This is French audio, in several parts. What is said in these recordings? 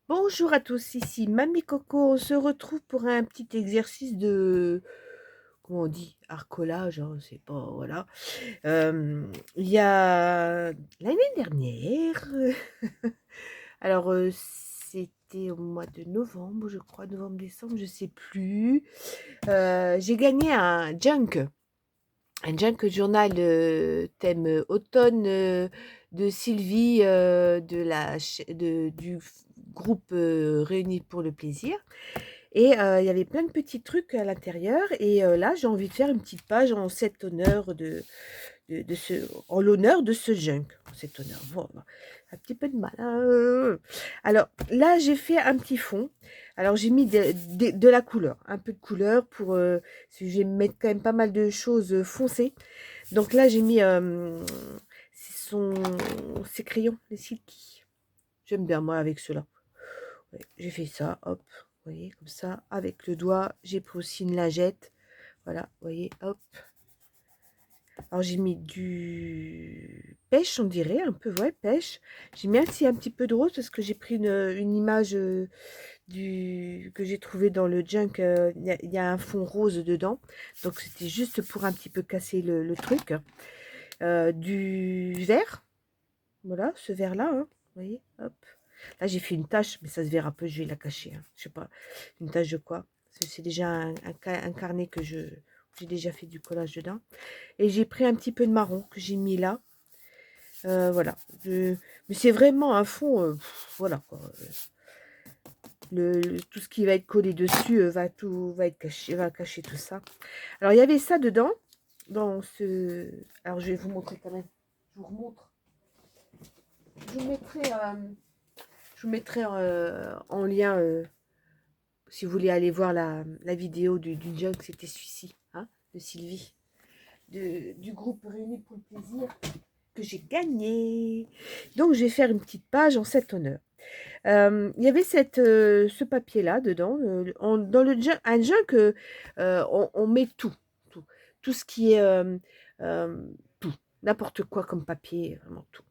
Bonjour à tous, ici Mamie Coco. On se retrouve pour un petit exercice de, comment on dit, arcolage, hein, c'est pas, voilà. Il y a l'année dernière, alors c'était au mois de novembre, je crois, novembre-décembre, je sais plus. J'ai gagné un junk journal thème automne de Sylvie du groupe Réunis pour le plaisir. Et il y avait plein de petits trucs à l'intérieur. Et là, j'ai envie de faire une petite page en cet honneur de ce, en l'honneur de ce junk. En cet honneur. Voilà. Un petit peu de mal, hein. Alors là, j'ai fait un petit fond. Alors j'ai mis de la couleur, un peu de couleur pour. Parce que je vais mettre quand même pas mal de choses foncées. Donc là, j'ai mis ces crayons, les silky. J'aime bien moi avec ceux-là. Ouais, j'ai fait ça, hop, vous voyez, comme ça, avec le doigt. J'ai pris aussi une lingette. Voilà, vous voyez, hop. Alors j'ai mis du pêche, on dirait, un peu, ouais, pêche. J'ai mis aussi un petit peu de rose parce que j'ai pris une image que j'ai trouvé dans le junk. Il y a un fond rose dedans. Donc c'était juste pour un petit peu casser le truc. Du vert, voilà, ce vert-là, hein, vous voyez, hop. Là, j'ai fait une tache, mais ça se verra peu, je vais la cacher, hein. Je sais pas, une tache de quoi. C'est déjà un carnet que j'ai déjà fait du collage dedans. Et j'ai pris un petit peu de marron que j'ai mis là. Voilà. Mais c'est vraiment un fond, voilà quoi. Tout ce qui va être collé dessus va être caché, va cacher tout ça. Alors il y avait ça dedans, dans ce. Alors je vais vous montrer quand même. Je vous remontre. Je vous mettrai, en lien si vous voulez aller voir la vidéo du junk, c'était celui-ci, hein, de Sylvie, du groupe Réunis pour le plaisir, que j'ai gagné. Donc, je vais faire une petite page en cet honneur. Il y avait ce papier-là dedans. Dans un junk, on met tout, tout ce qui est tout, n'importe quoi comme papier, vraiment tout.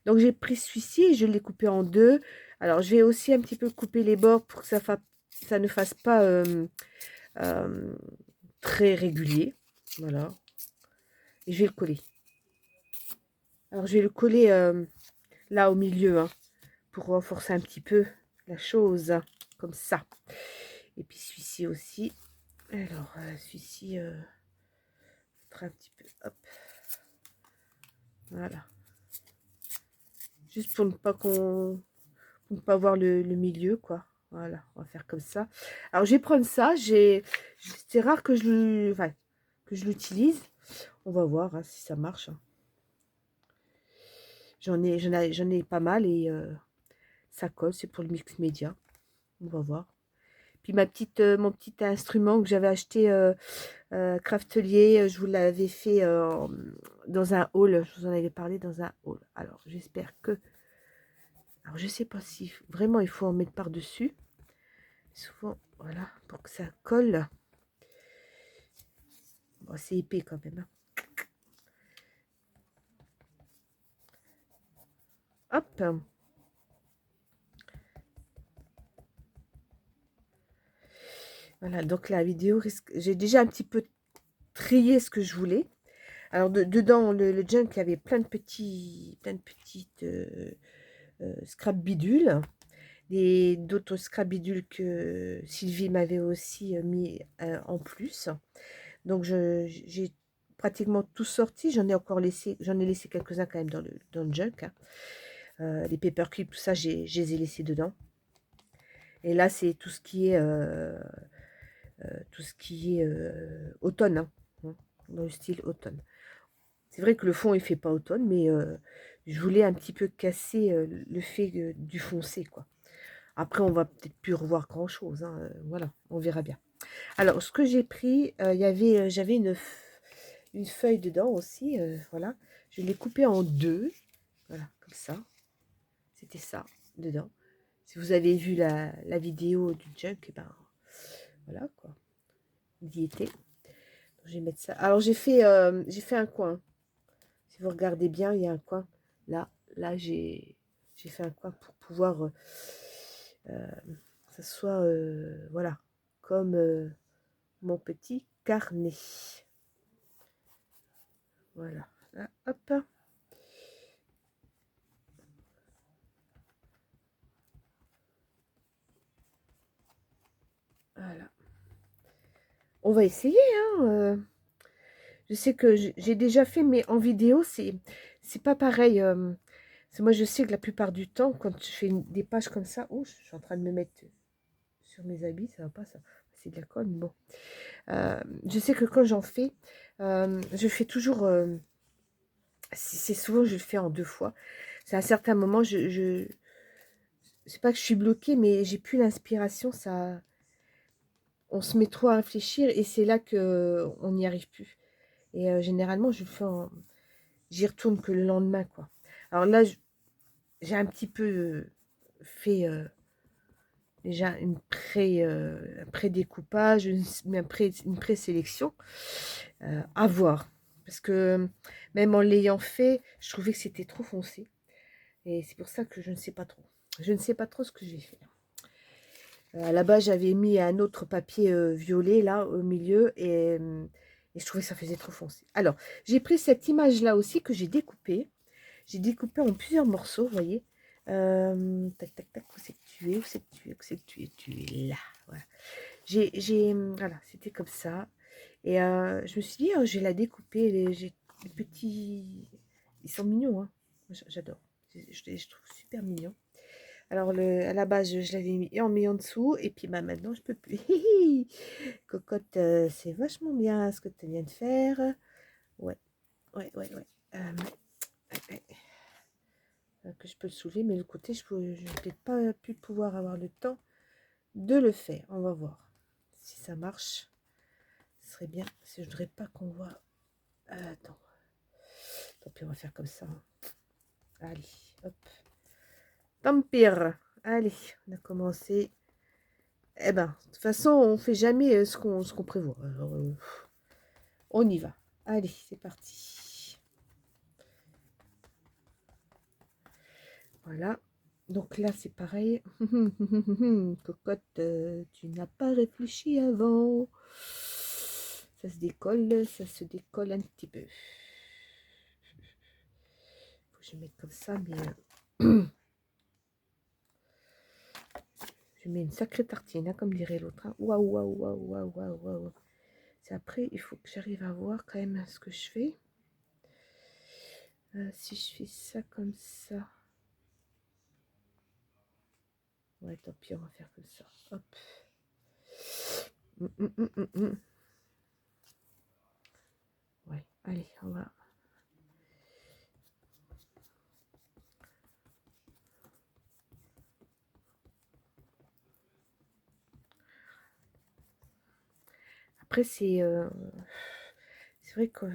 Donc, j'ai pris celui-ci et je l'ai coupé en deux. Alors, je vais aussi un petit peu couper les bords pour que ça ne fasse pas euh, très régulier. Voilà. Et je vais le coller. Alors, je vais le coller là au milieu, hein, pour renforcer un petit peu la chose, comme ça. Et puis celui-ci aussi. Alors, celui-ci, un petit peu, hop, voilà. Juste pour ne pas voir le milieu, quoi. Voilà, on va faire comme ça. Alors, je vais prendre ça. C'est rare que que je l'utilise. On va voir hein, si ça marche, hein. J'en ai pas mal et ça colle. C'est pour le mix média. On va voir. Puis mon petit instrument que j'avais acheté Craftelier, je vous l'avais fait dans un haul. Je vous en avais parlé dans un haul. Alors, j'espère que. Alors, je sais pas si vraiment il faut en mettre par-dessus. Souvent, voilà, pour que ça colle. Bon, c'est épais quand même, hein. Hop. Voilà, donc la vidéo risque. J'ai déjà un petit peu trié ce que je voulais. Alors, dedans, le junk, il y avait plein de petites scrap bidules. D'autres scrap bidules que Sylvie m'avait aussi mis en plus. Donc j'ai pratiquement tout sorti. J'en ai laissé quelques-uns quand même dans le junk, hein. Les paperclips, tout ça, je les ai laissés dedans. Et là, c'est tout ce qui est automne, hein, dans le style automne. C'est vrai que le fond, il fait pas automne, mais je voulais un petit peu casser le fait du foncé, quoi. Après, on va peut-être plus revoir grand-chose, hein, voilà, on verra bien. Alors, ce que j'ai pris, j'avais une feuille dedans aussi, voilà. Je l'ai coupée en deux, voilà, comme ça. C'était ça, dedans. Si vous avez vu la vidéo du junk, eh ben, voilà, quoi. Il y était. Je vais mettre ça. Alors, j'ai fait un coin. Si vous regardez bien, il y a un coin. Là, j'ai fait un coin pour pouvoir ça soit, voilà, comme mon petit carnet. Voilà, là, hop. Voilà. On va essayer, hein. Je sais que j'ai déjà fait, mais en vidéo, c'est pas pareil. Moi, je sais que la plupart du temps, quand je fais des pages comme ça, oh, je suis en train de me mettre sur mes habits, ça va pas, ça. C'est de la colle, mais bon. Je sais que quand j'en fais, je fais toujours... c'est souvent, je le fais en 2 fois. C'est à un certain moment, c'est pas que je suis bloquée, mais j'ai plus l'inspiration, ça... On se met trop à réfléchir et c'est là que on n'y arrive plus. Et généralement, je le fais j'y retourne que le lendemain, quoi. Alors là, j'ai un petit peu fait déjà un pré-découpage, une présélection à voir. Parce que même en l'ayant fait, je trouvais que c'était trop foncé. Et c'est pour ça que je ne sais pas trop. Je ne sais pas trop ce que je vais faire. À la base, j'avais mis un autre papier violet là au milieu et je trouvais que ça faisait trop foncé. Alors, j'ai pris cette image-là aussi que j'ai découpée. J'ai découpé en plusieurs morceaux, vous voyez. Tac, tac, tac, où c'est que tu es, où c'est que tu es, où c'est que tu es, tu es là. Voilà. Voilà, c'était comme ça. Et je me suis dit, oh, je vais la découper. J'ai des petits... Ils sont mignons, hein. J'adore. Je trouve super mignon. Alors, à la base, je l'avais mis en dessous. Et puis, bah, maintenant, je peux plus. Cocotte, c'est vachement bien ce que tu viens de faire. Ouais, ouais, ouais, ouais. Ouais, que je peux le soulever, mais le côté, je n'ai peut-être pas pu pouvoir avoir le temps de le faire. On va voir si ça marche. Ce serait bien. Si je voudrais pas qu'on voit. Attends. Tant pis, on va faire comme ça. Hein. Allez, hop. Tant pire. Allez, on a commencé. Eh ben, de toute façon, on fait jamais ce qu'on prévoit. Alors, on y va. Allez, c'est parti. Voilà. Donc là, c'est pareil. Cocotte, tu n'as pas réfléchi avant. Ça se décolle un petit peu. Faut que je mette comme ça, mais je mets une sacrée tartine, hein, comme dirait l'autre. Hein. Waouh, waouh, waouh, waouh, waouh, waouh. C'est après, il faut que j'arrive à voir quand même ce que je fais. Si je fais ça comme ça. Ouais, tant pis, on va faire comme ça. Hop. Ouais, allez, on va. Après, c'est vrai que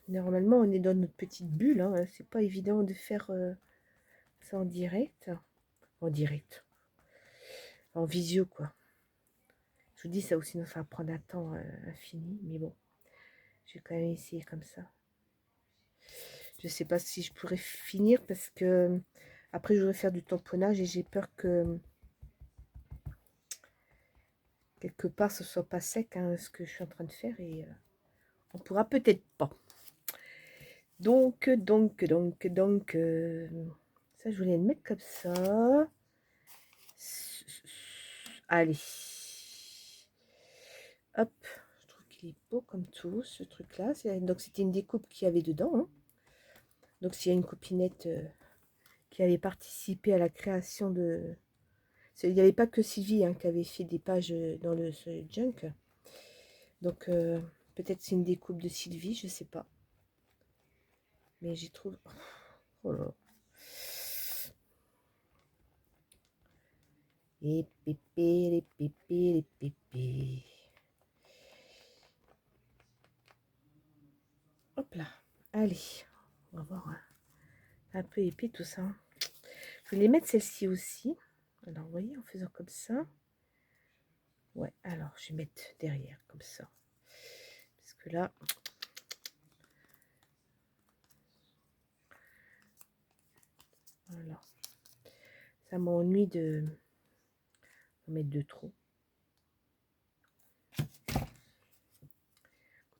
normalement, on est dans notre petite bulle. Hein, c'est pas évident de faire ça en direct. En direct. En visio, quoi. Je vous dis, ça aussi, ça va prendre un temps infini. Mais bon, je vais quand même essayer comme ça. Je sais pas si je pourrais finir parce que après, je voudrais faire du tamponnage et j'ai peur que quelque part, ce soit pas sec, hein, ce que je suis en train de faire et on pourra peut-être pas. Donc, ça, je voulais le mettre comme ça. Allez. Hop. Je trouve qu'il est beau comme tout, ce truc-là. Donc, c'était une découpe qu'il y avait dedans. Hein. Donc, s'il y a une copinette qui avait participé à la création de... Il n'y avait pas que Sylvie hein, qui avait fait des pages dans le junk. Donc, peut-être c'est une découpe de Sylvie, je sais pas. Mais j'ai trouvé... Oh là. Les pépés, les pépés, les pépés. Hop là. Allez, on va voir un peu épais tout ça. Je vais les mettre celle-ci aussi. Alors, vous voyez, en faisant comme ça. Ouais, alors, je vais mettre derrière, comme ça. Parce que là... Voilà. Ça m'ennuie de mettre de trop.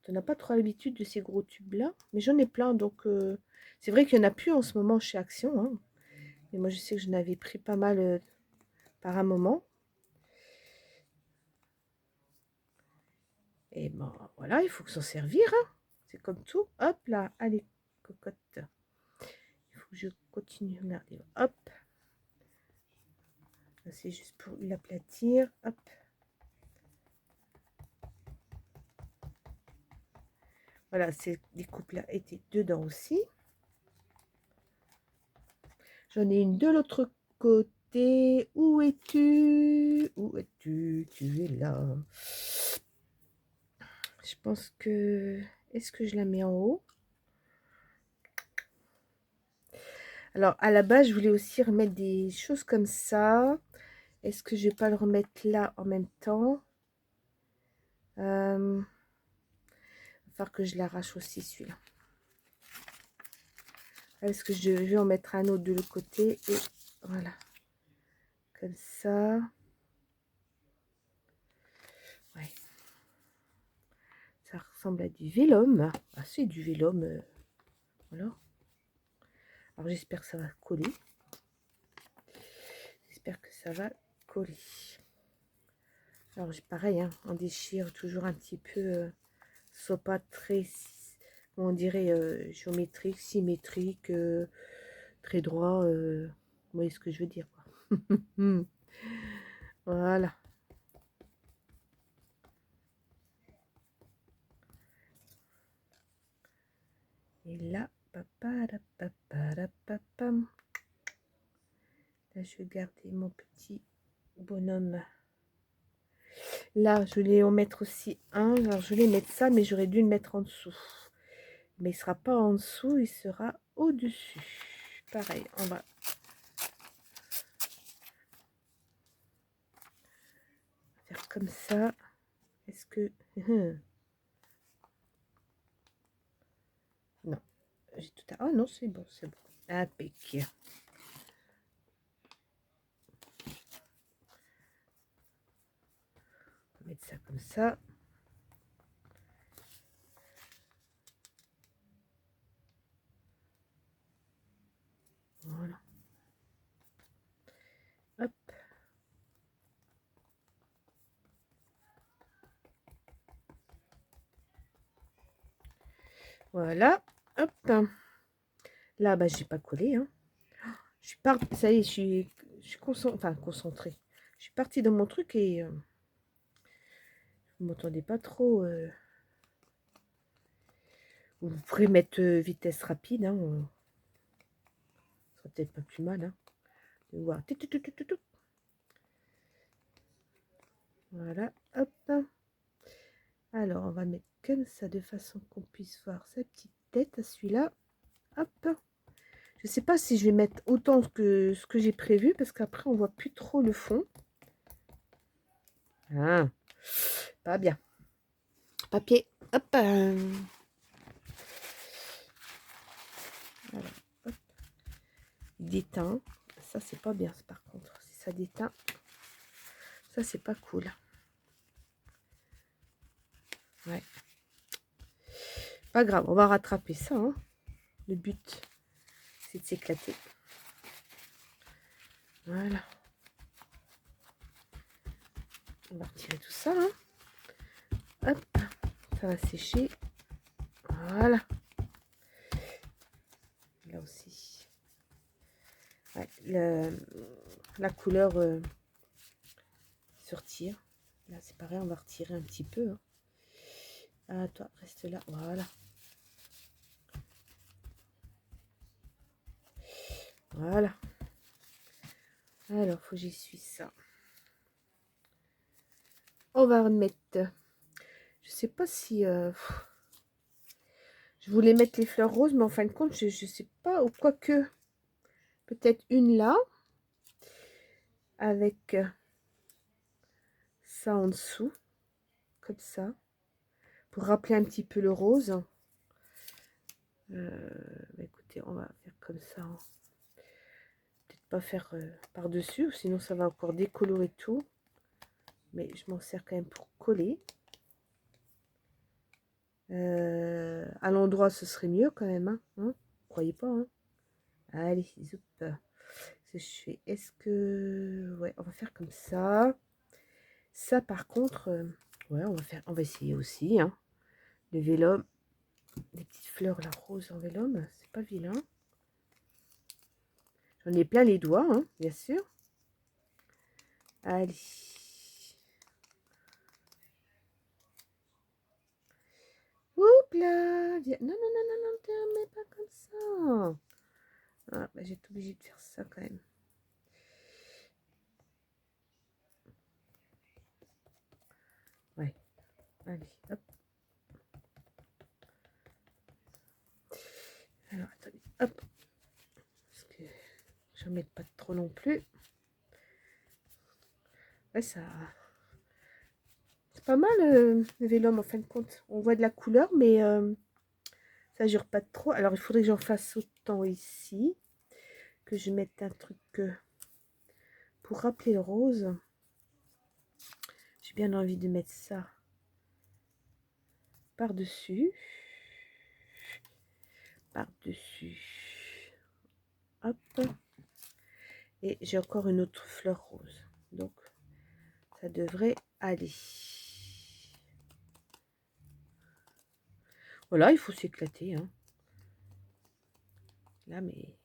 On n'a pas trop l'habitude de ces gros tubes là, mais j'en ai plein, donc c'est vrai qu'il n'y en a plus en ce moment chez Action, hein. Mais moi je sais que je n'avais pris pas mal par un moment. Et ben voilà, il faut s'en servir, hein. C'est comme tout. Hop là, allez, cocotte. Il faut que je continue. Regardez, hop. C'est juste pour l'aplatir. Hop. Voilà, ces découpes-là étaient dedans aussi. J'en ai une de l'autre côté. Où es-tu? Où es-tu? Tu es là. Je pense que... Est-ce que je la mets en haut? Alors, à la base, je voulais aussi remettre des choses comme ça. Est-ce que je vais pas le remettre là en même temps? Il va falloir que je l'arrache aussi, celui-là. Est-ce que je vais en mettre un autre de l'autre côté? Et voilà. Comme ça. Ouais. Ça ressemble à du vélum. Ah, c'est du vélum. Voilà. Alors, j'espère que ça va coller. J'espère que ça va coller. Alors, pareil, hein, on déchire toujours un petit peu. Soit pas très, on dirait, géométrique, symétrique, très droit. Vous voyez ce que je veux dire, quoi. Voilà. Et là, là, je vais garder mon petit bonhomme. Là, je voulais en mettre aussi un. Alors, je voulais mettre ça, mais j'aurais dû le mettre en dessous. Mais il ne sera pas en dessous, il sera au-dessus. Pareil, on va... faire comme ça. Est-ce que... non. J'ai tout à... Oh non, c'est bon, c'est bon. Impec. On va mettre ça comme ça. Voilà. Hop. Voilà. Hop. Là, bah, j'ai pas collé. Hein. Je suis partie. Ça y est, je suis concentrée. Je suis partie dans mon truc et vous m'entendez pas trop. Vous pourrez mettre vitesse rapide. Hein. Ce sera peut-être pas plus mal. Hein. De voir. Voilà. Hop. Alors, on va mettre comme ça de façon qu'on puisse voir sa petite tête à celui-là. Hop. Je sais pas si je vais mettre autant que ce que j'ai prévu parce qu'après on voit plus trop le fond. Ah, pas bien. Papier. Hop. Voilà, hop. Il déteint. Ça c'est pas bien par contre. Si ça déteint, ça c'est pas cool. Ouais. Pas grave, on va rattraper ça. Hein. Le but, c'est de s'éclater. Voilà. On va retirer tout ça. Hein. Hop, ça va sécher. Voilà. Là aussi. Ouais, la couleur sortir. Là, c'est pareil, on va retirer un petit peu. Hein. Ah, toi, reste là. Voilà. Voilà. Alors, faut que j'essuie ça. On va remettre. Je sais pas si je voulais mettre les fleurs roses, mais en fin de compte, je sais pas. Ou quoique, peut-être une là. Avec ça en dessous. Comme ça. Pour rappeler un petit peu le rose. Bah, écoutez, on va faire comme ça. Hein. Peut-être pas faire par-dessus, sinon ça va encore décolorer tout. mais je m'en sers quand même pour coller. À l'endroit, ce serait mieux quand même, hein, vous croyez pas, hein? Allez, zoup. Ce que je fais, est-ce que... Ouais, on va faire comme ça. Ça, par contre, ouais, on va essayer aussi, hein. Le vélum, des petites fleurs, la rose en vélum, c'est pas vilain. J'en ai plein les doigts, hein, bien sûr. Allez. Oups là. Non, non, non, non, non, te mets pas comme ça. Ah, bah, j'ai été obligée de faire ça quand même. Ouais. Allez, hop. Alors, attendez, hop. Parce que je ne mets pas trop non plus. Ouais, ça... C'est pas mal le vélum en fin de compte. On voit de la couleur, mais ça jure pas trop. Alors, il faudrait que j'en fasse autant ici. Que je mette un truc pour rappeler le rose. J'ai bien envie de mettre ça par-dessus. Par-dessus. Hop. Et j'ai encore une autre fleur rose. Donc, ça devrait aller. Voilà, il faut s'éclater. Hein. Là, mais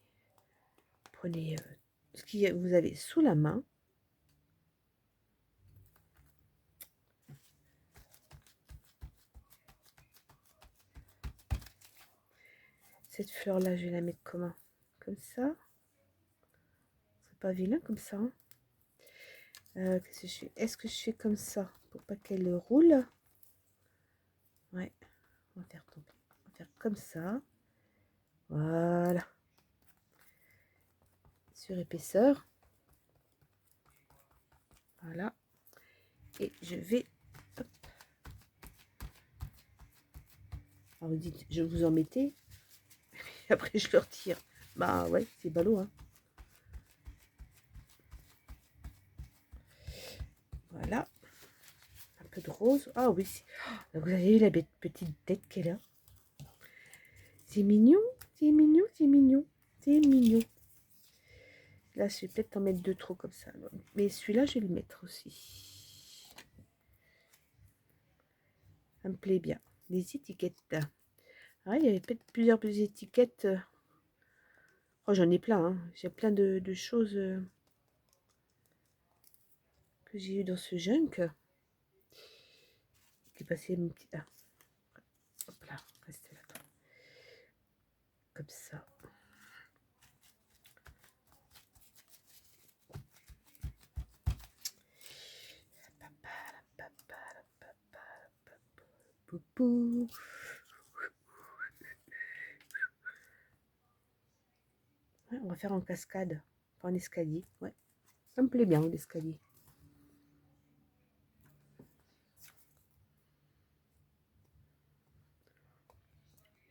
prenez ce que vous avez sous la main. Cette fleur-là, je vais la mettre comment? Comme ça. C'est pas vilain comme ça. Hein. Qu'est-ce que je fais? Est-ce que je fais comme ça pour pas qu'elle roule? Ouais, on va faire tomber. On va faire comme ça. Voilà. Sur épaisseur. Voilà. Et je vais... Hop. Alors vous dites, je vous en mettais. Et après, je le retire. Bah ouais, c'est ballot. Hein. Voilà. Un peu de rose. Ah oui. Oh, vous avez vu la petite tête qu'elle a. C'est mignon. C'est mignon. C'est mignon. C'est mignon. Là, je vais peut-être en mettre deux trop comme ça. Mais celui-là, je vais le mettre aussi. Ça me plaît bien. Les étiquettes. Ah, il y avait peut-être plusieurs étiquettes. Oh, j'en ai plein. Hein. J'ai plein de choses que j'ai eu dans ce junk. Qui est passé mon petit... Ah. Hop là, restez là. Comme ça. Poupou. Ouais, on va faire en cascade. Enfin, en escalier. Ouais. Ça me plaît bien, l'escalier.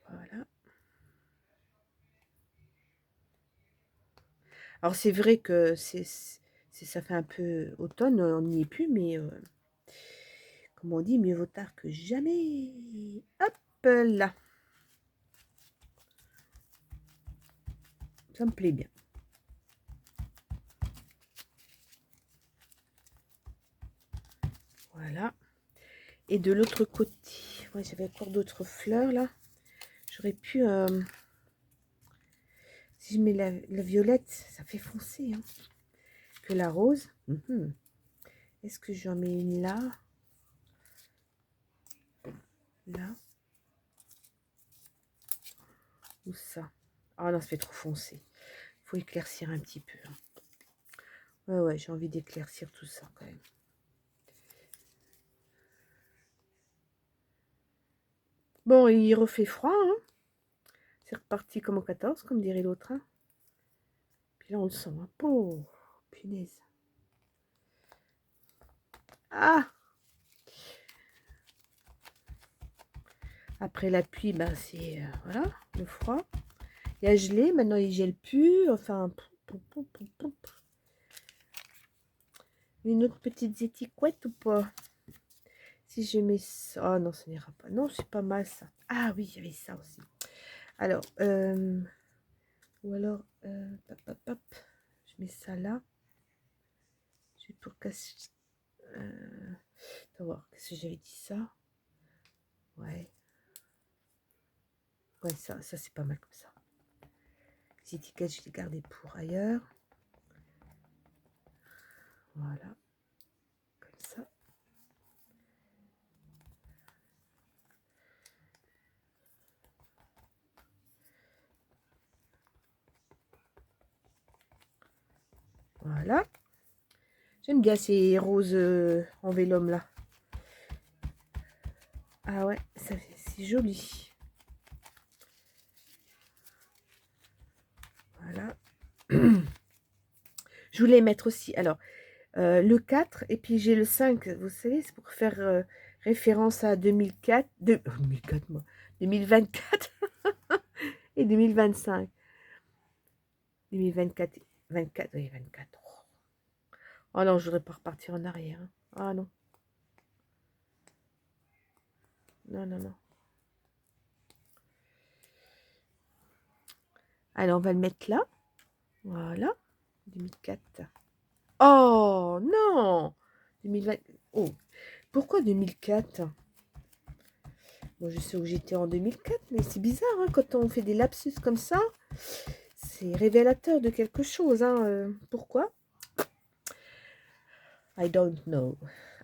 Voilà. Alors, c'est vrai que ça fait un peu automne, on n'y est plus, mais comme on dit, mieux vaut tard que jamais. Hop là. Ça me plaît bien. Voilà. Et de l'autre côté, ouais, j'avais encore d'autres fleurs là. J'aurais pu... si je mets la violette, ça fait foncer. Hein, que la rose. Est-ce que j'en mets une là? Là? Ou ça? Ah non, ça fait trop foncé. Il faut éclaircir un petit peu. Hein. Ouais, j'ai envie d'éclaircir tout ça quand même. Bon, il refait froid. Hein. C'est reparti comme au 14, comme dirait l'autre. Hein. Puis là, on le sent. Hein. Oh, punaise. Ah! Après la pluie, ben c'est voilà, le froid. Il a gelé, maintenant il gèle plus. Enfin, une autre petite étiquette ou pas? Si je mets ça... Oh non, ça n'ira pas. Non, c'est pas mal ça. Ah oui, il y avait ça aussi. Alors, ou alors, hop, hop, hop. Je mets ça là. Je vais pour casser... Attends voir, qu'est-ce que j'avais dit ça? Ouais. Ouais, ça c'est pas mal comme ça. Les étiquettes, je les gardais pour ailleurs. Voilà. Comme ça. Voilà. J'aime bien ces roses en vélum là. Ah ouais, c'est joli. Voilà. Je voulais mettre aussi, alors, le 4 et puis j'ai le 5. Vous savez, c'est pour faire référence à 2004, 2004 moi, 2024 et 2025. 2024, 24, oui, 24. Oh non, je voudrais pas repartir en arrière. Hein. Ah non. Non, non, non. Alors, on va le mettre là. Voilà. 2004. Oh, non 2020. Oh, pourquoi 2004? Moi, je sais où j'étais en 2004, mais c'est bizarre, hein, quand on fait des lapsus comme ça. C'est révélateur de quelque chose. Hein, pourquoi? I don't know.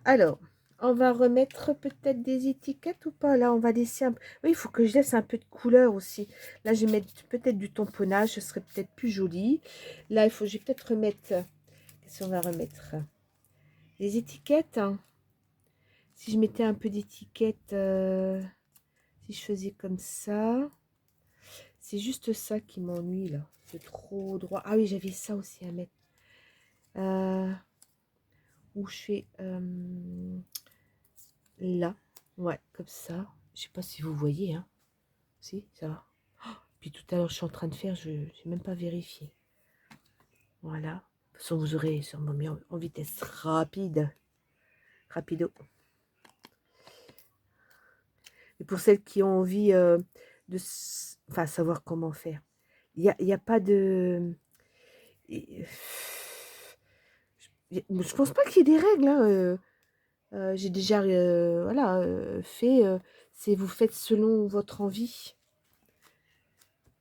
Alors, on va remettre peut-être des étiquettes ou pas? Là, on va laisser un peu... Oui, il faut que je laisse un peu de couleur aussi. Là, je vais mettre peut-être du tamponnage. Ce serait peut-être plus joli. Là, il faut... Je vais peut-être remettre... Qu'est-ce qu'on va remettre? Les étiquettes. Hein. Si je mettais un peu d'étiquettes... Si je faisais comme ça... C'est juste ça qui m'ennuie, là. C'est trop droit. Ah oui, j'avais ça aussi à mettre. Où je fais... là. Ouais, comme ça. Je sais pas si vous voyez, hein. Si, ça va. Oh, puis tout à l'heure, je suis en train de faire, je n'ai même pas vérifié. Voilà. De toute façon, vous aurez sûrement mis en vitesse rapide. Rapido. Et pour celles qui ont envie de enfin, savoir comment faire, il y a pas de... Je pense pas qu'il y ait des règles. Hein, j'ai déjà voilà, fait... c'est vous faites selon votre envie.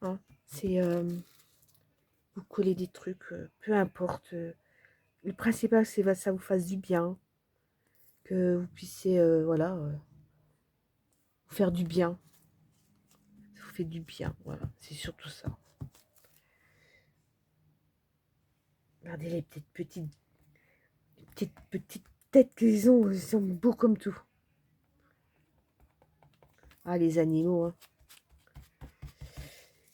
Hein, c'est... vous collez des trucs, peu importe. Le principal, c'est que ça vous fasse du bien. Que vous puissiez, voilà, vous faire du bien. Ça vous fait du bien, voilà. C'est surtout ça. Regardez les petites têtes qu'ils ont. Ils sont beaux comme tout. Ah, les animaux, hein.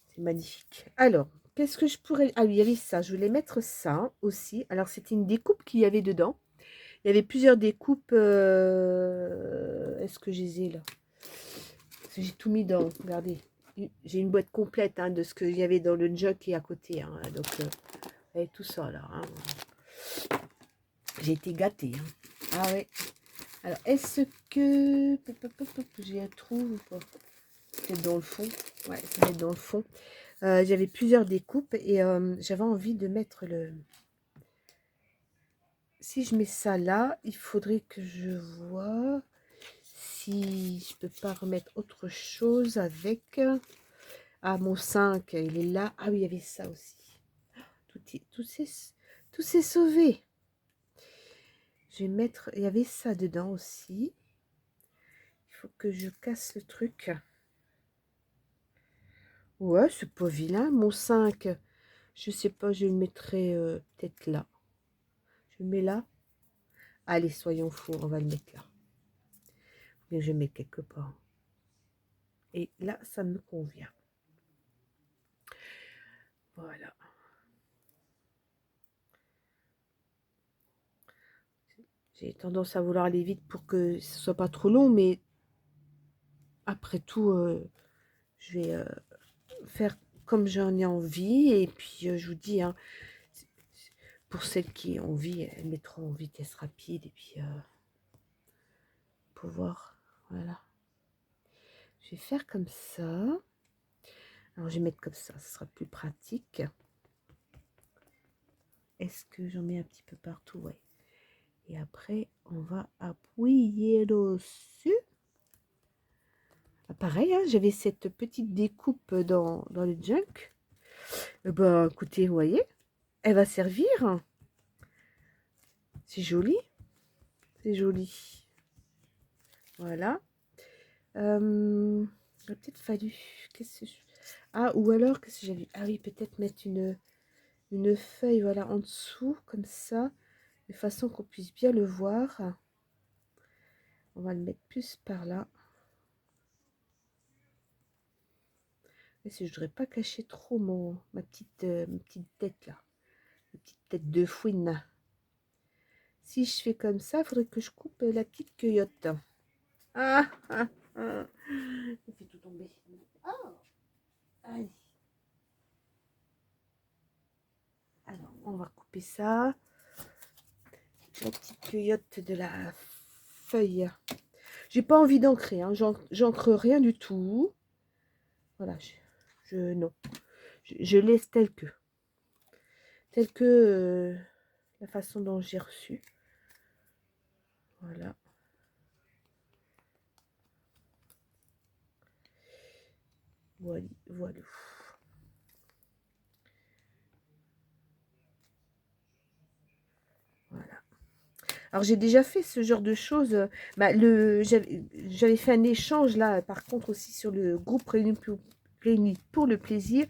C'est magnifique. Alors, qu'est-ce que je pourrais... Ah oui, il y avait ça. Je voulais mettre ça aussi. Alors, c'était une découpe qu'il y avait dedans. Il y avait plusieurs découpes. Est-ce que je les ai là? J'ai tout mis dans... Regardez. J'ai une boîte complète hein, de ce qu'il y avait dans le jug qui est à côté. Hein. Donc, avec tout ça là. Hein. J'ai été gâtée. Hein. Ah ouais. Alors, est-ce que... Je la trouve ou pas? Peut-être dans le fond. Ouais, ça va être dans le fond. J'avais plusieurs découpes et j'avais envie de mettre le... Si je mets ça là, il faudrait que je vois si je peux pas remettre autre chose avec... Ah, mon 5, il est là. Ah oui, il y avait ça aussi. Tout s'est sauvé. Je vais mettre... Il y avait ça dedans aussi. Il faut que je casse le truc. Ouais, c'est pas vilain. Mon 5, je sais pas, je le mettrai peut-être là. Je le mets là. Allez, soyons fous, on va le mettre là. Mais je mets quelque part. Et là, ça me convient. Voilà. J'ai tendance à vouloir aller vite pour que ce soit pas trop long, mais après tout, je vais faire comme j'en ai envie. Et puis, je vous dis, hein, Pour celles qui ont envie, elles mettront en vitesse rapide et puis pour voir. Voilà. Je vais faire comme ça. Alors, je vais mettre comme ça, ce sera plus pratique. Est-ce que j'en mets un petit peu partout? Ouais. Et après, on va appuyer dessus. Ah, pareil, hein, j'avais cette petite découpe dans le junk. Ben, écoutez, vous voyez, elle va servir. C'est joli. C'est joli. Voilà. Il a peut-être fallu... Qu'est-ce que je... Ah, ou alors, qu'est-ce que j'avais... Ah oui, peut-être mettre une feuille, voilà, en dessous, comme ça, de façon qu'on puisse bien le voir. On va le mettre plus par là. Et si je voudrais pas cacher trop ma petite tête là. Ma petite tête de fouine. Si je fais comme ça, il faudrait que je coupe la petite cueillotte. Ah, ah, ah. Ça fait tout tomber. Oh, allez. Alors, on va couper ça. La petite cueillotte de la feuille. J'ai pas envie d'ancrer, hein. J'encre rien du tout. Voilà, non. Je laisse tel que. Tel que la façon dont j'ai reçu. Voilà. Voilà, voilà. Voilà. Alors j'ai déjà fait ce genre de choses. Bah, j'avais fait un échange là, par contre aussi sur le groupe Réunis pour le plaisir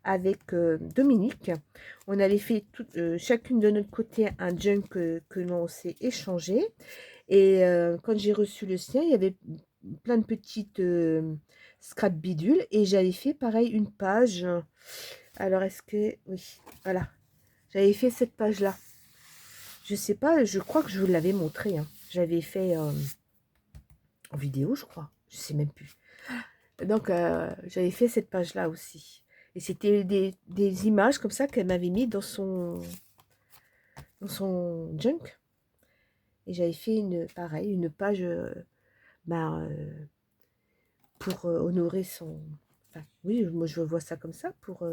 avec Dominique. On avait fait chacune de notre côté un junk que l'on s'est échangé. Et quand j'ai reçu le sien, il y avait plein de petites scrap bidules. Et j'avais fait pareil une page. Alors est-ce que... Oui, voilà. J'avais fait cette page-là. Je sais pas, je crois que je vous l'avais montré. Hein. J'avais fait en vidéo, je crois. Je sais même plus. Donc, j'avais fait cette page-là aussi. Et c'était des images comme ça qu'elle m'avait mis dans son junk. Et j'avais fait pareil, une page ben, pour honorer son... Enfin, oui, moi je vois ça comme ça, pour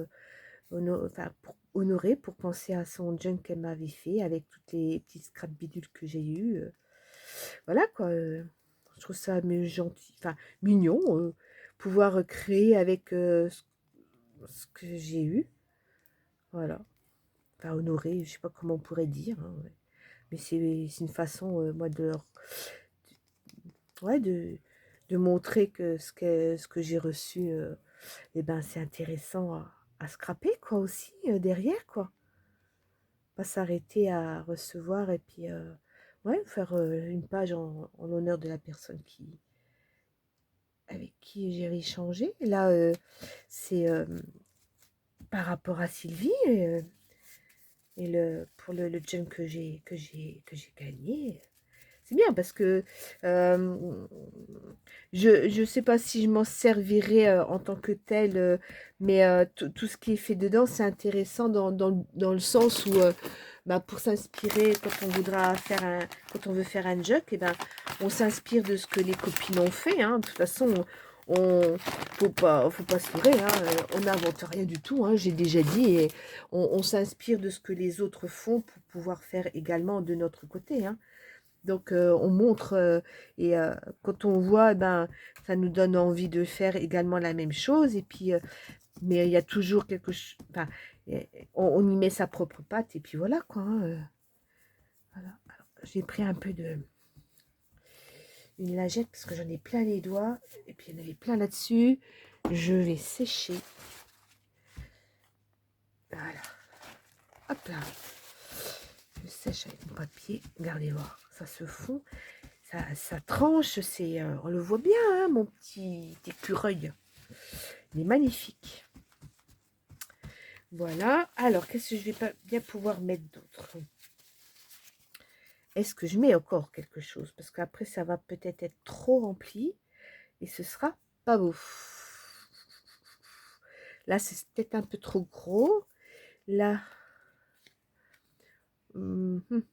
honorer, pour penser à son junk qu'elle m'avait fait avec toutes les petites scrap bidules que j'ai eues. Voilà quoi, je trouve ça gentil, enfin mignon, pouvoir créer avec ce que j'ai eu. Voilà, enfin honorer, je sais pas comment on pourrait dire, hein, ouais. Mais c'est une façon, moi, ouais, de montrer que ce que j'ai reçu, eh ben, c'est intéressant à scraper, quoi, aussi, derrière, quoi. Pas s'arrêter à recevoir et puis, ouais, faire une page en l'honneur de la personne avec qui j'avais échangé. Là, c'est par rapport à Sylvie et pour le jump que j'ai gagné. C'est bien parce que je ne sais pas si je m'en servirai en tant que tel, mais tout ce qui est fait dedans, c'est intéressant dans le sens où, bah, pour s'inspirer quand on voudra faire quand on veut faire un jug, et ben, on s'inspire de ce que les copines ont fait. Hein. De toute façon, faut pas se leurrer, hein. On n'invente rien du tout. Hein, j'ai déjà dit, et on s'inspire de ce que les autres font pour pouvoir faire également de notre côté. Hein. Donc, on montre et quand on voit, eh ben, ça nous donne envie de faire également la même chose. Et puis, mais il y a toujours quelque chose, enfin, on y met sa propre patte. Et puis voilà, quoi. Hein, voilà. J'ai pris un peu une lingette parce que j'en ai plein les doigts. Et puis, il y en avait plein là-dessus. Je vais sécher. Voilà. Hop là. Je sèche avec mon papier. Regardez voir. Ça se fond. Ça tranche, on le voit bien, hein, mon petit écureuil. Il est magnifique. Voilà. Alors, qu'est-ce que je vais pas bien pouvoir mettre d'autre? Est-ce que je mets encore quelque chose? Parce qu'après, ça va peut-être être trop rempli et ce sera pas beau. Là, c'est peut-être un peu trop gros. Là, Mhm.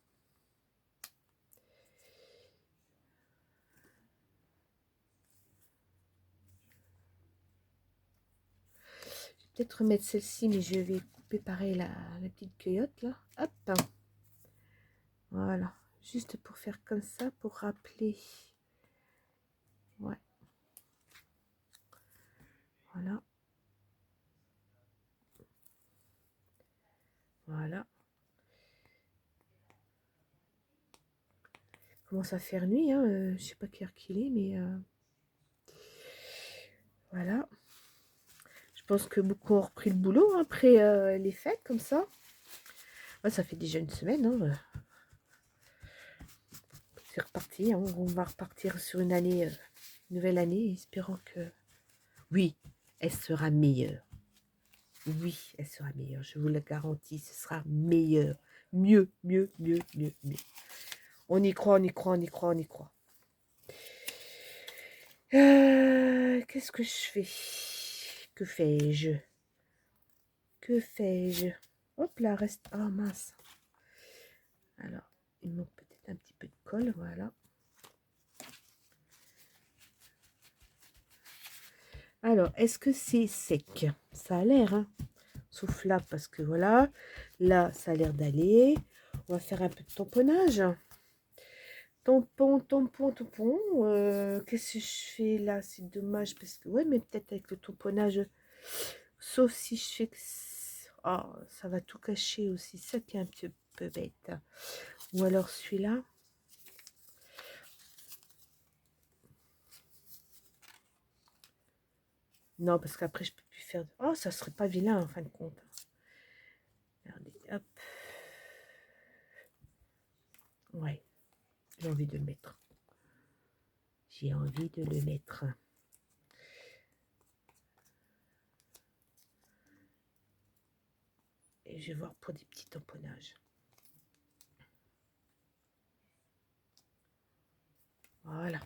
Peut-être remettre celle-ci, mais je vais couper pareil la petite cueillotte là. Hop. Voilà. Juste pour faire comme ça, pour rappeler. Ouais. Voilà. Voilà. Commence à faire nuit, hein. Je sais pas quelle heure qu'il est, mais voilà. Je pense que beaucoup ont repris le boulot hein, après les fêtes comme ça. Ouais, ça fait déjà une semaine. Hein. C'est reparti. Hein. On va repartir sur une année, nouvelle année, espérant que oui, elle sera meilleure. Oui, elle sera meilleure. Je vous le garantis, ce sera meilleur. Mieux, mieux, mieux, mieux, mieux. On y croit, on y croit, on y croit, on y croit. Qu'est-ce que je fais? Que fais-je? Que fais-je? Hop là, reste. Oh mince. Alors, il manque peut-être un petit peu de colle, voilà. Alors, est-ce que c'est sec? Ça a l'air, hein? Sauf là, parce que voilà. Là, ça a l'air d'aller. On va faire un peu de tamponnage. Tampon, tampon, tampon. Qu'est-ce que je fais là? C'est dommage parce que... Ouais, mais peut-être avec le tamponnage. Sauf si je fais que... Oh, ça va tout cacher aussi. Ça qui est un petit peu bête. Ou alors celui-là. Non, parce qu'après, je peux plus faire... Oh, ça serait pas vilain, en fin de compte. Regardez, hop. Ouais, j'ai envie de le mettre. J'ai envie de le mettre. Et je vais voir pour des petits tamponnages. Voilà.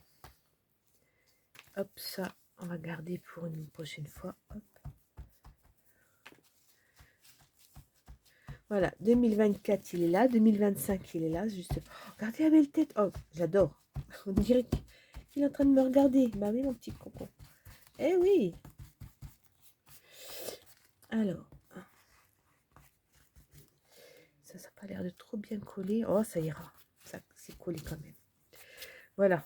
Hop, ça, on va garder pour une prochaine fois. Hop. Voilà, 2024, il est là. 2025, il est là. Juste... Oh, regardez la belle tête. Oh, j'adore. On dirait qu'il est en train de me regarder. Bah oui, mon petit coco. Eh oui. Alors. Ça n'a pas l'air de trop bien coller. Oh, ça ira. Ça, c'est collé quand même. Voilà.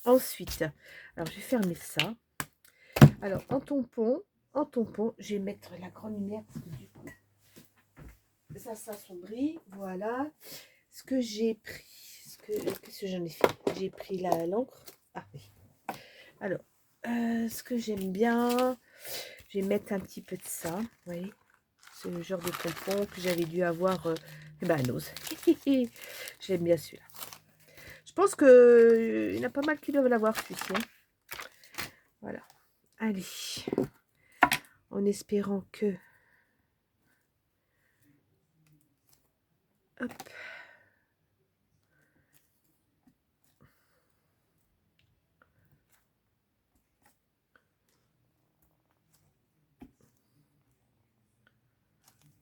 Ensuite, alors je vais fermer ça. Alors, en tampon, je vais mettre la grande lumière parce que du coup, ça s'assombrit. Voilà. Ce que j'ai pris, qu'est-ce que j'en ai fait? J'ai pris l'encre. Ah oui. Alors, ce que j'aime bien, je vais mettre un petit peu de ça. Vous voyez, ce genre de tampon que j'avais dû avoir à Nose. J'aime bien celui-là. Je pense qu'il y en a pas mal qui doivent l'avoir celui-ci. Hein. Voilà. Allez. En espérant que... Hop.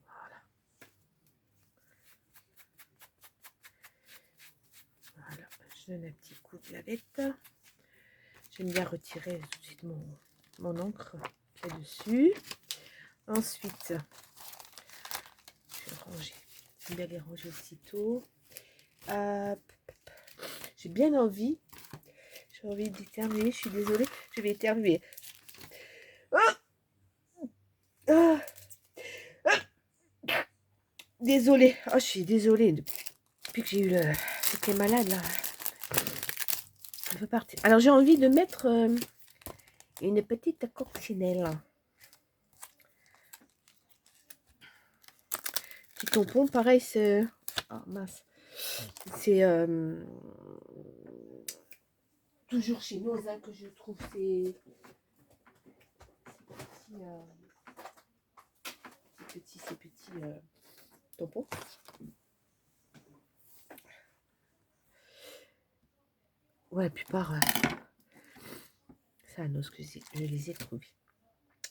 Voilà. Voilà. Je donne un petit coup de lavette. J'aime bien retirer tout de suite mon encre qui est dessus. Ensuite, je vais ranger. J'aime bien les ranger aussitôt. J'ai bien envie. J'ai envie d'éternuer. Je suis désolée. Je vais éternuer. Ah, désolée. Oh, je suis désolée. Depuis que j'ai eu le... J'étais malade, là. Ça peut partir. Alors, j'ai envie de mettre une petite coccinelle. Petit tampon, pareil, c'est... Oh, mince. C'est... toujours chez Nose hein, que je trouve ces petits tampons. Ouais, la plupart, c'est à Nose que je les ai trouvés.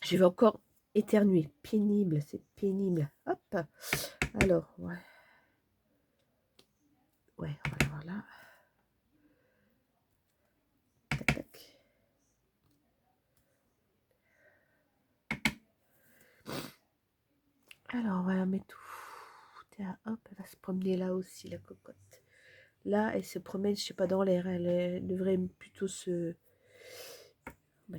Je vais encore éternuer. Pénible, c'est pénible. Hop. Alors, ouais. Ouais, on va l'avoir là. Tac, tac. Alors, on va la mettre tout. Hop, elle va se promener là aussi, la cocotte. Là, elle se promène, je sais pas, dans l'air. Elle devrait plutôt se... On va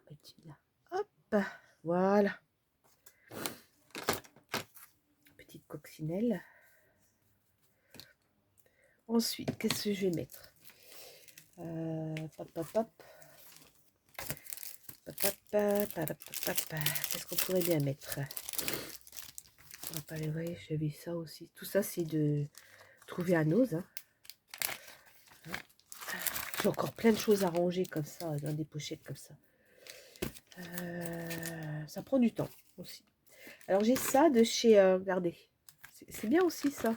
mettre là. Hop, voilà. Petite coccinelle. Ensuite, qu'est-ce que je vais mettre? Pop, pop, pop. Qu'est-ce qu'on pourrait bien mettre? On va pas les voir, j'avais ça aussi. Tout ça, c'est de trouver un ose. Hein. J'ai encore plein de choses à ranger comme ça, dans des pochettes comme ça. Ça prend du temps aussi. Alors, j'ai ça de chez... regardez, c'est bien aussi ça.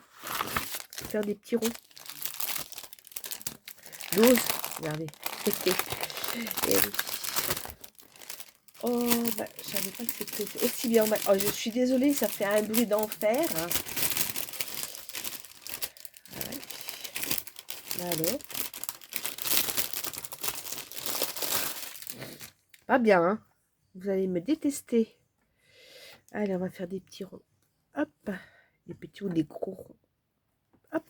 Faire des petits ronds. L'ose, regardez. Et oui. Oh, bah, je savais pas que c'était aussi bien. Oh, je suis désolée, ça fait un bruit d'enfer. Hein. Ouais. Alors. Pas bien, hein. Vous allez me détester. Allez, on va faire des petits ronds. Hop. Des petits ou des gros ronds. Hop.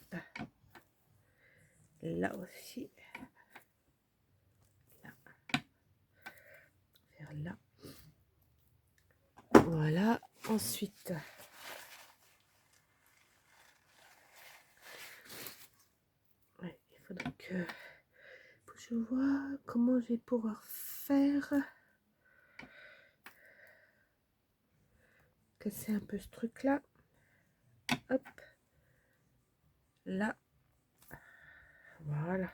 Là aussi. Là. Faire là. Voilà. Ensuite. Ouais, il faudrait que je vois comment je vais pouvoir faire. Casser un peu ce truc là. Hop. Là. Voilà.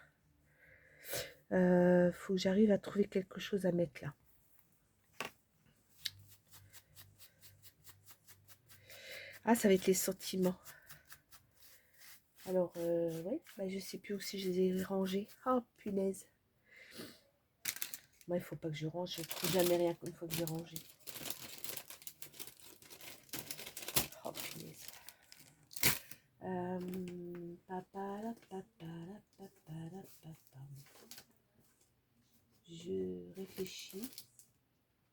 Faut que j'arrive à trouver quelque chose à mettre là. Ah, ça va être les sentiments. Alors, ouais, bah, je sais plus où si je les ai rangés. Oh, punaise. Moi, il faut pas que je range. Je trouve jamais rien une fois que j'ai rangé. Oh, punaise. Je réfléchis.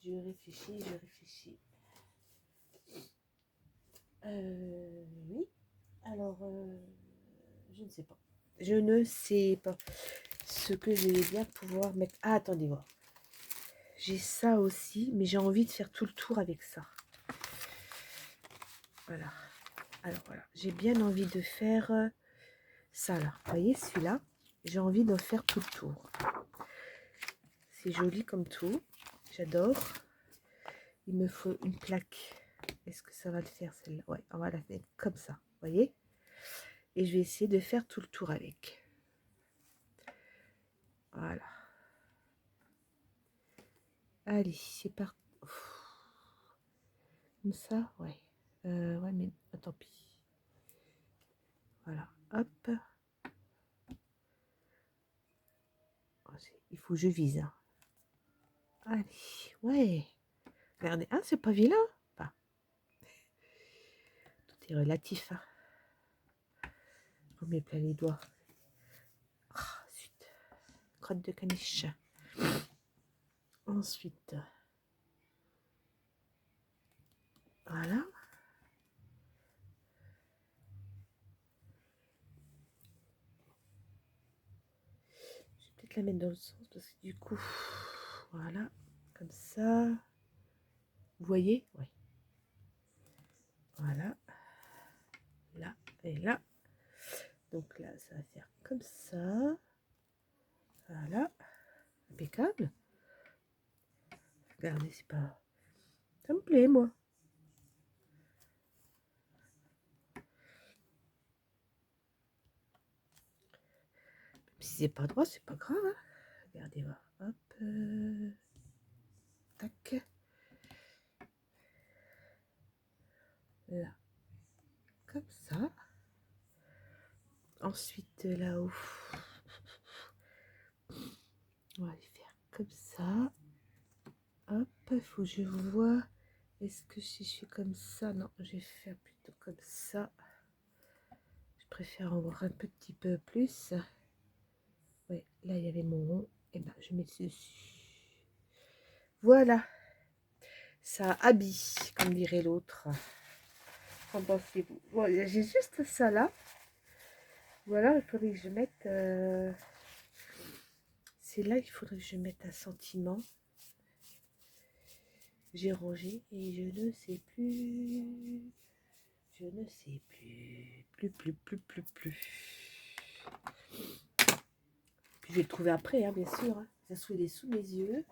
Je réfléchis. Oui. Alors, je ne sais pas. Je ne sais pas ce que je vais bien pouvoir mettre. Ah, attendez voir. J'ai ça aussi, mais j'ai envie de faire tout le tour avec ça. Voilà. Alors voilà, j'ai bien envie de faire ça là. Vous voyez celui-là, j'ai envie d'en faire tout le tour. C'est joli comme tout. J'adore. Il me faut une plaque. Est-ce que ça va le faire celle-là? Ouais, on va la mettre comme ça. Vous voyez? Et je vais essayer de faire tout le tour avec. Voilà. Allez, c'est parti. Comme ça, ouais. Ouais, mais tant pis. Voilà, hop. Oh, il faut que je vise. Hein. Allez, ouais. Regardez, ah, c'est pas vilain. Enfin, tout est relatif. Hein. Je vous mets plein les doigts. Ah, ensuite, crotte de caniche. Ensuite, voilà. Je vais peut-être la mettre dans le sens parce que du coup, voilà, comme ça. Vous voyez? Oui. Voilà. Là et là. Donc là, ça va faire comme ça. Voilà. Impeccable. Regardez, c'est pas... Ça me plaît, moi. Même si c'est pas droit, c'est pas grave. Hein. Regardez, voir. Hop. Tac. Là. Comme ça. Ensuite, là-haut. On va les faire comme ça. Hop, il faut que je vois. Est-ce que si je fais comme ça? Non, je vais faire plutôt comme ça. Je sais préfère en voir un petit peu plus. Ouais, là, il y avait mon rond. Et ben, je mets dessus. Voilà. Ça habille, comme dirait l'autre. Qu'en pensez-vous? Bon, j'ai juste ça là. Voilà, il faudrait que je mette... c'est là qu'il faudrait que je mette un sentiment. J'ai rangé et je ne sais plus. Je ne sais plus. Plus. Puis je vais le trouver après, hein, bien sûr. Hein. Ça se trouve, il est sous mes yeux.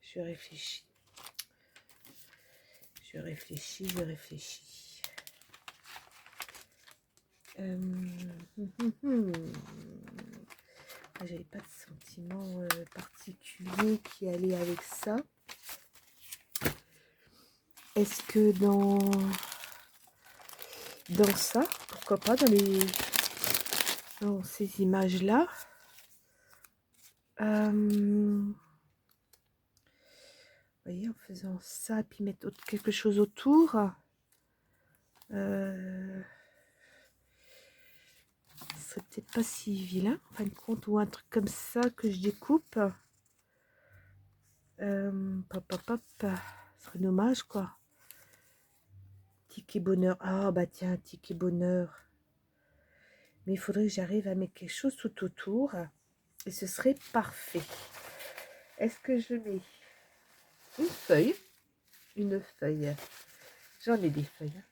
Je réfléchis. Je réfléchis. J'avais pas de sentiment particulier qui allait avec ça. Est-ce que dans ça, pourquoi pas dans ces images-là, vous voyez, en faisant ça, puis mettre quelque chose autour, ce serait peut-être pas si vilain, en fin de compte, ou un truc comme ça que je découpe. Ce serait dommage, quoi. Ticket bonheur. Ah, bah tiens, ticket bonheur. Mais il faudrait que j'arrive à mettre quelque chose tout autour. Et ce serait parfait. Est-ce que je mets une feuille? Une feuille. J'en ai des feuilles.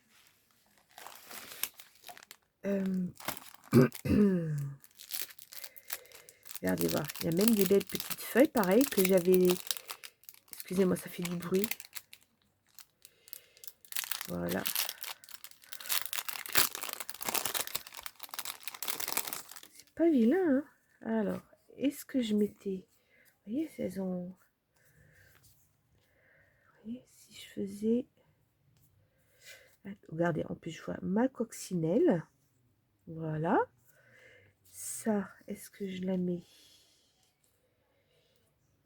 Regardez voir. Il y a même des belles petites feuilles, pareil, que j'avais... Excusez-moi, ça fait du bruit. Voilà. C'est pas vilain, hein? Alors, est-ce que je mettais... Vous voyez, elles ont... Vous voyez, si je faisais... Regardez, en plus, je vois ma coccinelle. Voilà. Ça, est-ce que je la mets?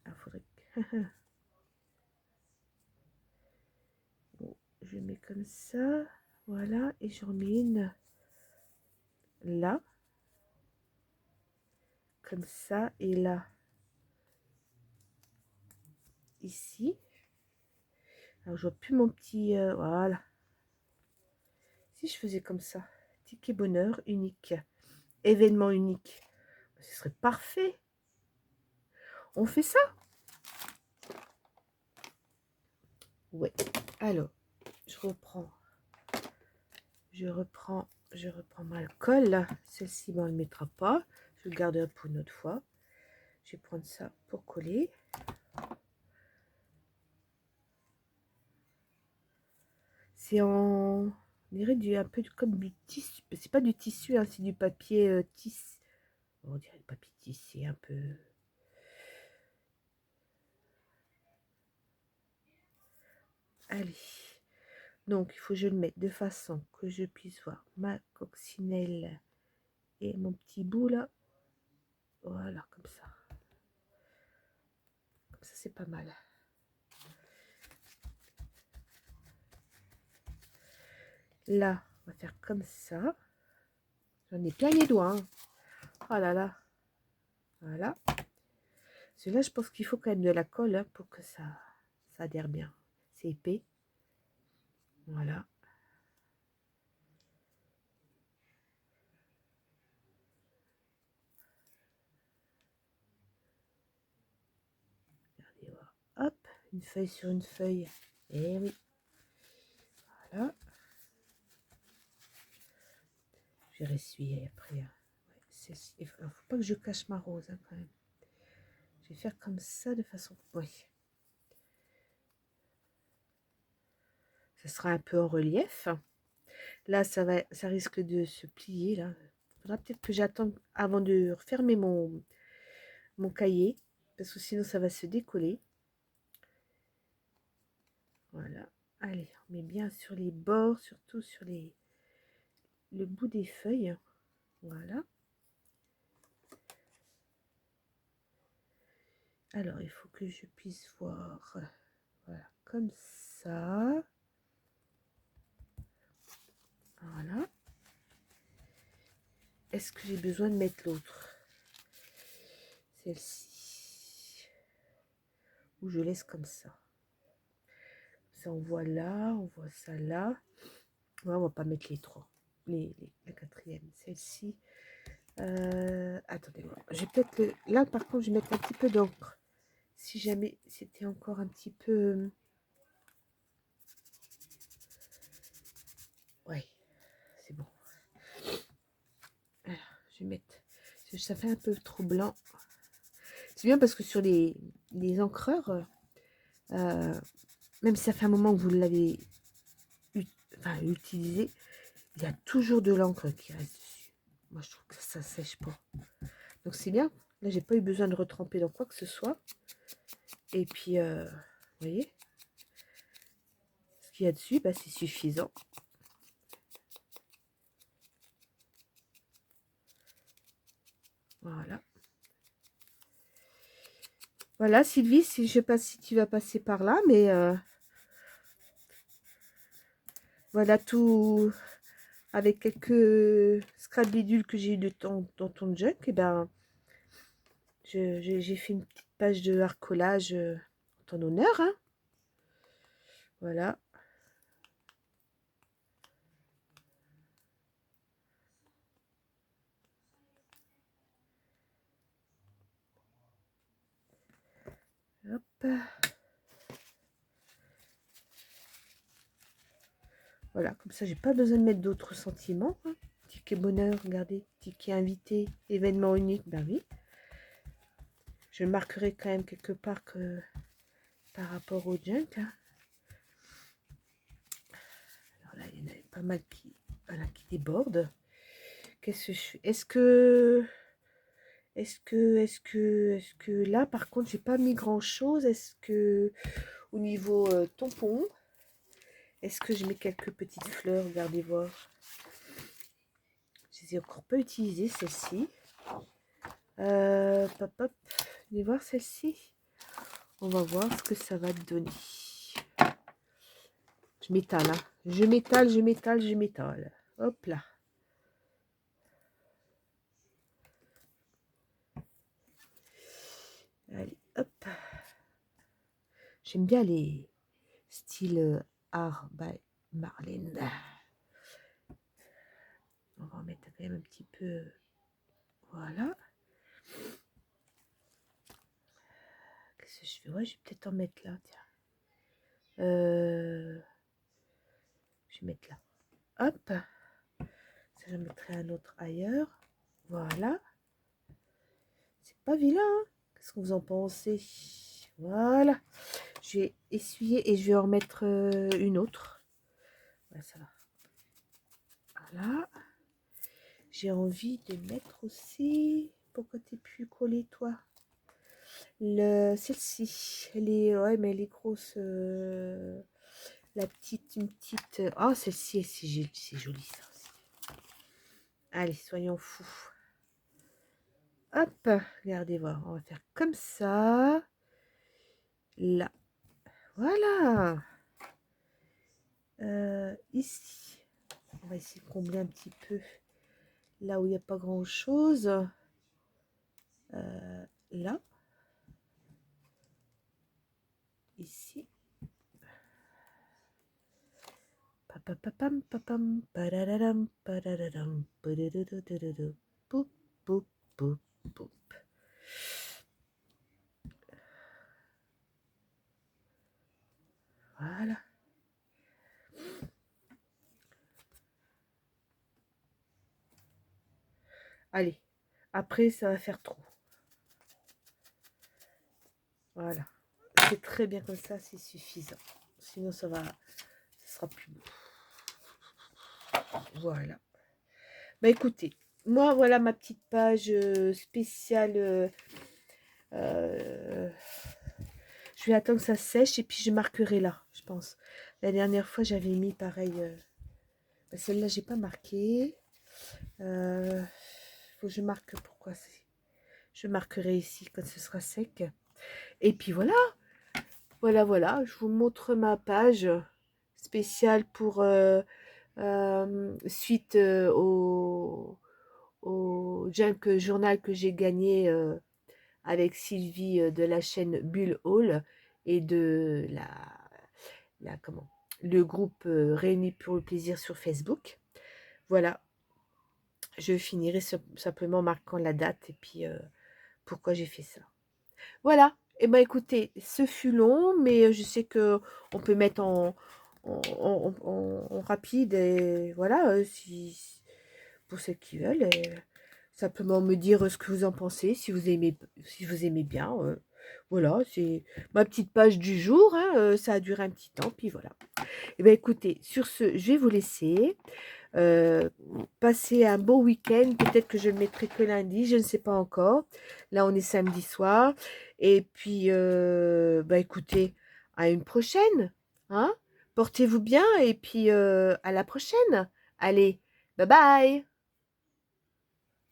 Ah, faudrait que... Bon, je mets comme ça. Voilà. Et j'en mets une là. Comme ça. Et là. Ici. Alors, je vois plus mon petit... voilà. Si je faisais comme ça. Ticket bonheur unique. Événement unique. Ce serait parfait. On fait ça? Ouais. Alors, je reprends ma colle. Celle-ci, ben, on ne le mettra pas. Je le garderai pour une autre fois. Je vais prendre ça pour coller. C'est en... On dirait un peu comme du tissu. C'est pas du tissu, hein, c'est du papier tissu. On dirait du papier tissé un peu... Allez. Donc, il faut que je le mette de façon que je puisse voir ma coccinelle et mon petit bout là. Voilà, comme ça. Comme ça, c'est pas mal. Là, on va faire comme ça. J'en ai plein les doigts. Hein. Oh là là. Voilà. Celui-là, je pense qu'il faut quand même de la colle hein, pour que ça adhère bien. C'est épais. Voilà. Regardez, voilà. Hop, une feuille sur une feuille. Et oui. Voilà. Je vais essuyer après. Hein. Ouais, il ne faut pas que je cache ma rose hein, quand même. Je vais faire comme ça de façon... Oui. Ça sera un peu en relief. Là, ça risque de se plier. Là. Il faudra peut-être que j'attende avant de refermer mon cahier. Parce que sinon, ça va se décoller. Voilà. Allez, on met bien sur les bords, surtout sur le bout des feuilles. Voilà. Alors, il faut que je puisse voir. Voilà, comme ça. Voilà. Est-ce que j'ai besoin de mettre l'autre? Celle-ci. Ou je laisse comme ça. Ça, on voit là, on voit ça là. Ouais, on va pas mettre les trois. La quatrième. Celle-ci. Attendez, je vais peut-être... Là, par contre, je vais mettre un petit peu d'encre. Si jamais c'était encore un petit peu... Ouais, c'est bon. Alors, je vais mettre... Ça fait un peu trop blanc. C'est bien parce que sur les encreurs, même si ça fait un moment que vous l'avez utilisé, il y a toujours de l'encre qui reste dessus. Moi, je trouve que ça sèche pas. Donc, c'est bien. Là, j'ai pas eu besoin de retremper dans quoi que ce soit. Et puis, vous voyez, ce qu'il y a dessus, bah, c'est suffisant. Voilà. Voilà, Sylvie, je sais pas si tu vas passer par là, mais voilà tout avec quelques scraps-bidules que j'ai eu dans ton junk. Et ben, j'ai fait une petite page de harcolage en ton honneur. Hein. Voilà. Hop. Voilà, comme ça, j'ai pas besoin de mettre d'autres sentiments. Hein. Ticket bonheur, regardez. Ticket invité, événement unique, ben oui. Je marquerai quand même quelque part que par rapport au junk. Hein. Alors là, il y en a pas mal voilà, qui débordent. Qu'est-ce que je fais? Est-ce que là, par contre, j'ai pas mis grand-chose. Est-ce que au niveau tampon, est-ce que je mets quelques petites fleurs? Regardez voir. Je les ai encore pas utilisées, celles-ci. Hop, hop. Allez voir celle-ci. On va voir ce que ça va donner. Je m'étale, hein. Je m'étale, je m'étale, je m'étale. Hop là. Allez, hop. J'aime bien les styles art by Marlène. On va en mettre quand même un petit peu. Voilà. Qu'est-ce que je fais? Ouais, je vais peut-être en mettre là, tiens. Je vais mettre là. Hop. Ça, je mettrai un autre ailleurs. Voilà. C'est pas vilain, hein. Qu'est-ce que vous en pensez? Voilà. Je vais essuyer et je vais en remettre une autre. Ouais, ça va. Voilà. J'ai envie de mettre aussi... Pourquoi t'es plus collé, toi? Celle-ci. Elle est... Ouais, mais elle est grosse. La petite... Une petite... Oh, celle-ci, c'est joli, ça aussi. Allez, soyons fous. Hop, regardez voir. On va faire comme ça. Là. Voilà. Ici. On va essayer de combler un petit peu là où il n'y a pas grand chose. Là. Ici. Papapam, papam, padadadam, padadadam, padadadadadadam, poup, poup, poup, poup. Voilà. Allez. Après, ça va faire trop. Voilà. C'est très bien comme ça, c'est suffisant. Sinon, ça sera plus beau. Voilà. Bah écoutez, moi, voilà ma petite page spéciale. Je vais attendre que ça sèche et puis je marquerai là, je pense. La dernière fois, j'avais mis pareil. Celle-là, j'ai pas marqué. Faut que je marque pourquoi c'est. Je marquerai ici quand ce sera sec. Et puis voilà. Voilà. Je vous montre ma page spéciale pour suite au Junk Journal que j'ai gagné avec Sylvie de la chaîne Bull Hall et de comment, le groupe Réunis pour le plaisir sur Facebook. Voilà, je finirai simplement marquant la date et puis pourquoi j'ai fait ça. Voilà, et ben écoutez, ce fut long, mais je sais que on peut mettre en rapide et voilà, si pour ceux qui veulent. Et simplement me dire ce que vous en pensez, si vous aimez bien. Voilà, c'est ma petite page du jour. Hein, ça a duré un petit temps, puis voilà. Et ben écoutez, sur ce, je vais vous laisser. Passez un beau week-end. Peut-être que je le mettrai que lundi, je ne sais pas encore. Là, on est samedi soir. Et puis, bah écoutez, à une prochaine. Hein, portez-vous bien et puis à la prochaine. Allez, bye bye.